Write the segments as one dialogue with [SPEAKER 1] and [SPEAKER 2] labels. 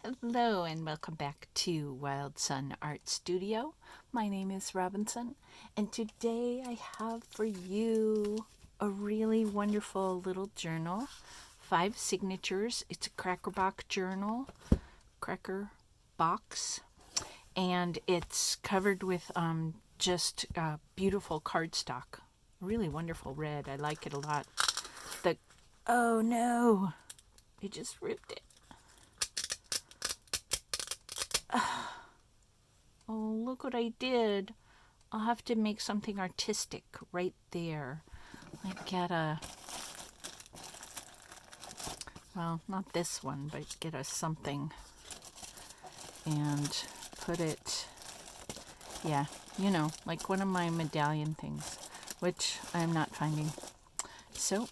[SPEAKER 1] Hello and welcome back to Wild Sun Art Studio. My name is Robinsunne, and today I have for you a really wonderful little journal. 5 signatures. It's a crackerbox journal, cracker box, and it's covered with just beautiful cardstock. Really wonderful red. I like it a lot. Oh no, it just ripped it. Oh, look what I did. I'll have to make something artistic right there. Well, not this one, but get us something and put it, like one of my medallion things, which I'm not finding. So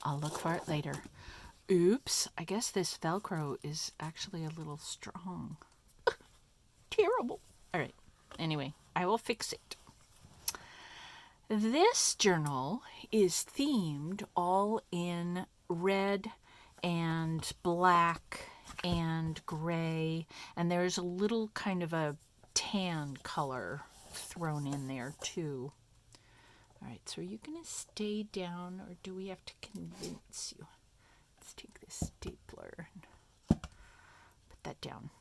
[SPEAKER 1] I'll look for it later. Oops, I guess this Velcro is actually a little strong. Terrible. All right. Anyway, I will fix it. This journal is themed all in red and black and gray, and there's a little kind of a tan color thrown in there too. All right, so are you going to stay down, or do we have to convince you? Let's take this stapler and put that down.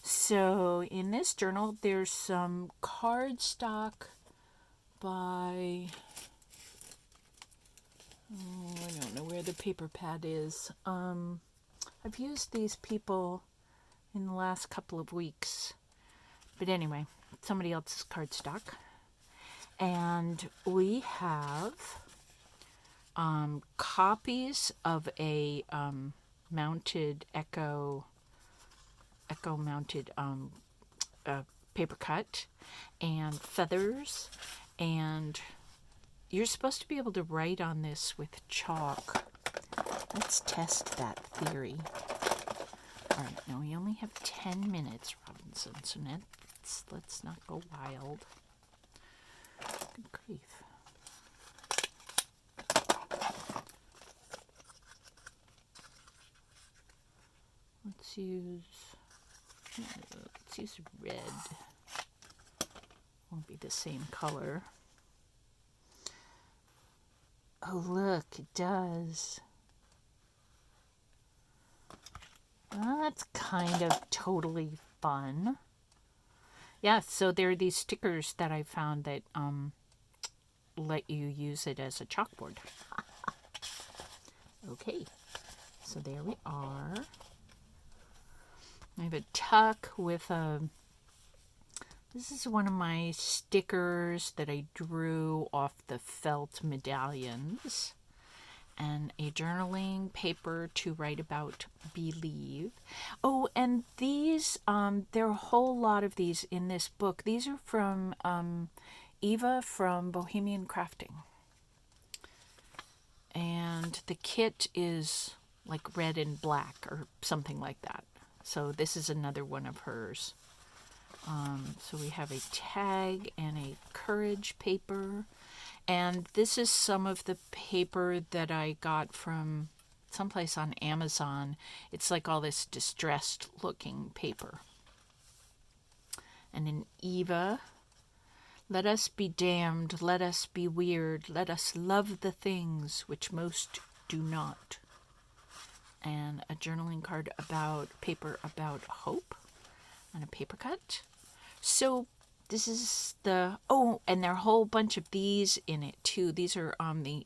[SPEAKER 1] So in this journal, there's some cardstock by, I don't know where the paper pad is. I've used these people in the last couple of weeks. But anyway, somebody else's cardstock. And we have copies of a mounted Echo mounted paper cut and feathers, and you're supposed to be able to write on this with chalk. Let's test that theory. All right, now we only have 10 minutes, Robinsunne, so let's not go wild. Good grief. Let's use red. Won't be the same color. Oh, look, it does. Well, that's kind of totally fun. Yeah, so there are these stickers that I found that let you use it as a chalkboard. Okay, so there we are. I have a tuck with this is one of my stickers that I drew off the felt medallions, and a journaling paper to write about believe. Oh, and these, there are a whole lot of these in this book. These are from Eva from Bohemian Crafting. And the kit is like red and black or something like that. So this is another one of hers. So we have a tag and a courage paper. And this is some of the paper that I got from someplace on Amazon. It's like all this distressed looking paper. And in Eva, let us be damned, let us be weird, let us love the things which most do not. And a journaling card paper about hope, and a paper cut. So this is and there are a whole bunch of these in it too. These are the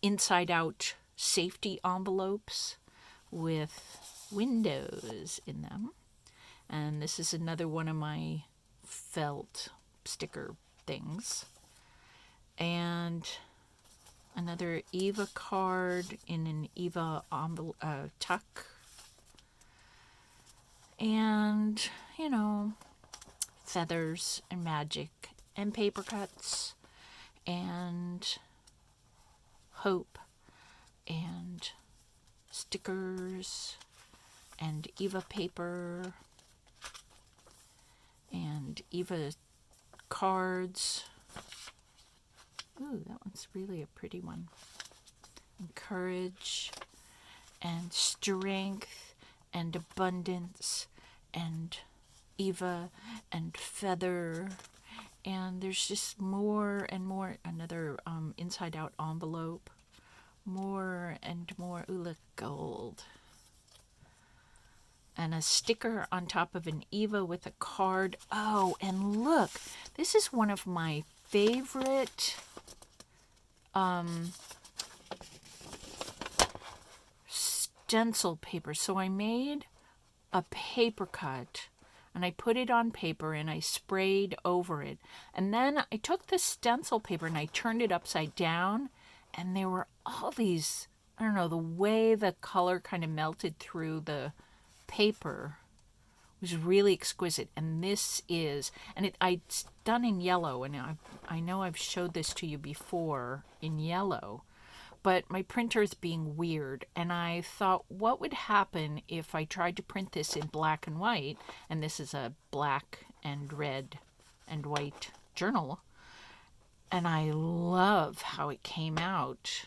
[SPEAKER 1] inside out safety envelopes with windows in them. And this is another one of my felt sticker things. And another Eva card in an Eva tuck. And, feathers and magic and paper cuts and hope and stickers and Eva paper and Eva cards. Ooh, that one's really a pretty one. And courage and strength and abundance and Eva and feather. And there's just more and more. Another inside out envelope. More and more. Ooh, look, gold. And a sticker on top of an Eva with a card. Oh, and look, this is one of my favorite stencil papers. So I made a paper cut and I put it on paper and I sprayed over it. And then I took the stencil paper and I turned it upside down, and there were all these, I don't know, the way the color kind of melted through the paper was really exquisite. And this is, and it's done in yellow, and I know I've showed this to you before in yellow, but my printer is being weird, and I thought, what would happen if I tried to print this in black and white? And this is a black and red and white journal, and I love how it came out.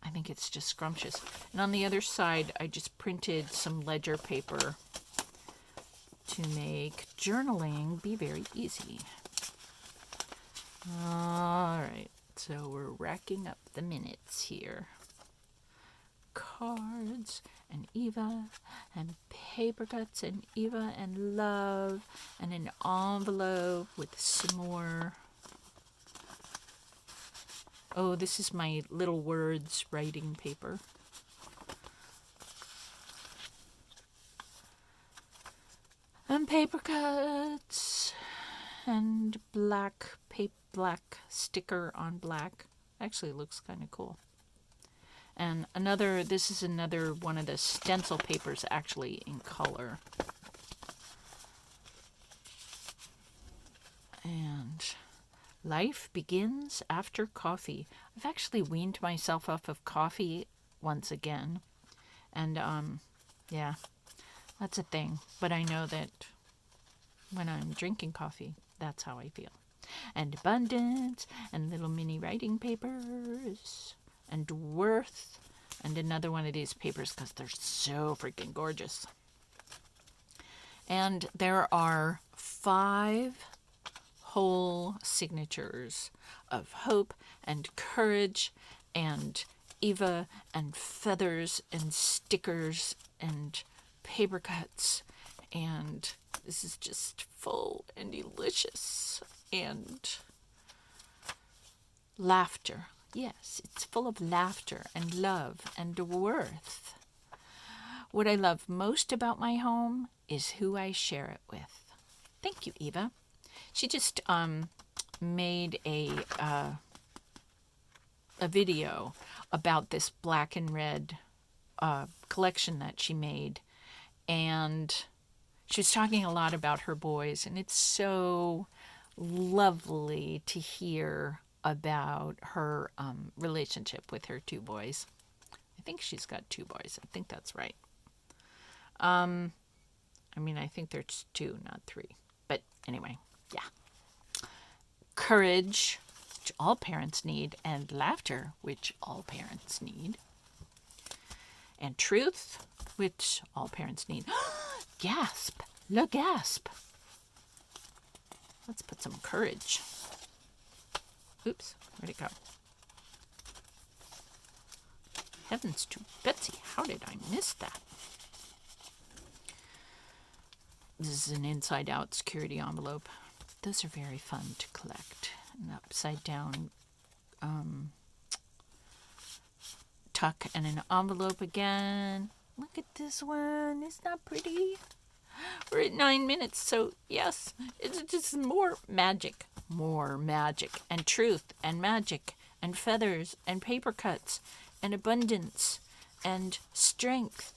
[SPEAKER 1] I think it's just scrumptious. And on the other side, I just printed some ledger paper to make journaling be very easy. All right, so we're racking up the minutes here. Cards and Eva and paper cuts and Eva and love and an envelope with some more. Oh, this is my little words writing paper. And paper cuts and black sticker on black. Actually, it looks kind of cool. And this is another one of the stencil papers actually in color. And life begins after coffee. I've actually weaned myself off of coffee once again. And yeah, that's a thing. But I know that when I'm drinking coffee, that's how I feel. And abundance, and little mini writing papers, and worth, and another one of these papers because they're so freaking gorgeous. And there are 5 whole signatures of hope and courage and Eva and feathers and stickers and paper cuts, and this is just full and delicious. And laughter. Yes, it's full of laughter and love and worth. What I love most about my home is who I share it with. Thank you, Eva. She just made a video about this black and red collection that she made, and she was talking a lot about her boys, and it's so lovely to hear about her relationship with her 2 boys. I think she's got 2 boys. I think that's right. I mean, I think there's 2, not 3. But anyway, yeah. Courage, which all parents need, and laughter, which all parents need. And truth, which all parents need. Gasp! Le gasp! Let's put some courage. Oops, where'd it go? Heavens to Betsy, how did I miss that? This is an inside-out security envelope. Those are very fun to collect. An upside-down tuck and an envelope again. Look at this one. Isn't that pretty? We're at 9 minutes, so yes, it's just more magic, and truth, and magic, and feathers, and paper cuts, and abundance, and strength,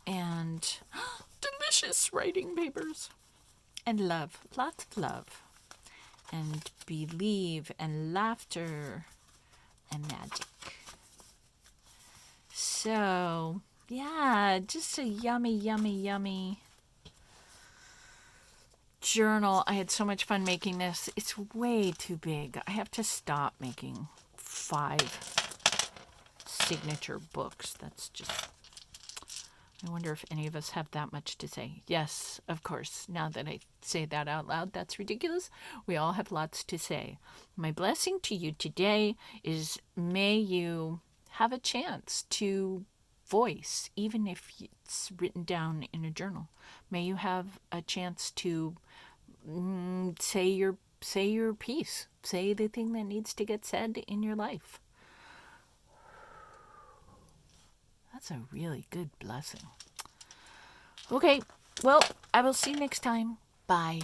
[SPEAKER 1] and delicious writing papers, and love, lots of love, and believe, and laughter, and magic. So, yeah, just a yummy, yummy, yummy journal. I had so much fun making this. It's way too big. I have to stop making 5 signature books. That's just, I wonder if any of us have that much to say. Yes, of course. Now that I say that out loud, that's ridiculous. We all have lots to say. My blessing to you today is may you have a chance to voice, even if it's written down in a journal. May you have a chance to say your piece. Say the thing that needs to get said in your life. That's a really good blessing. Okay, well, I will see you next time. Bye.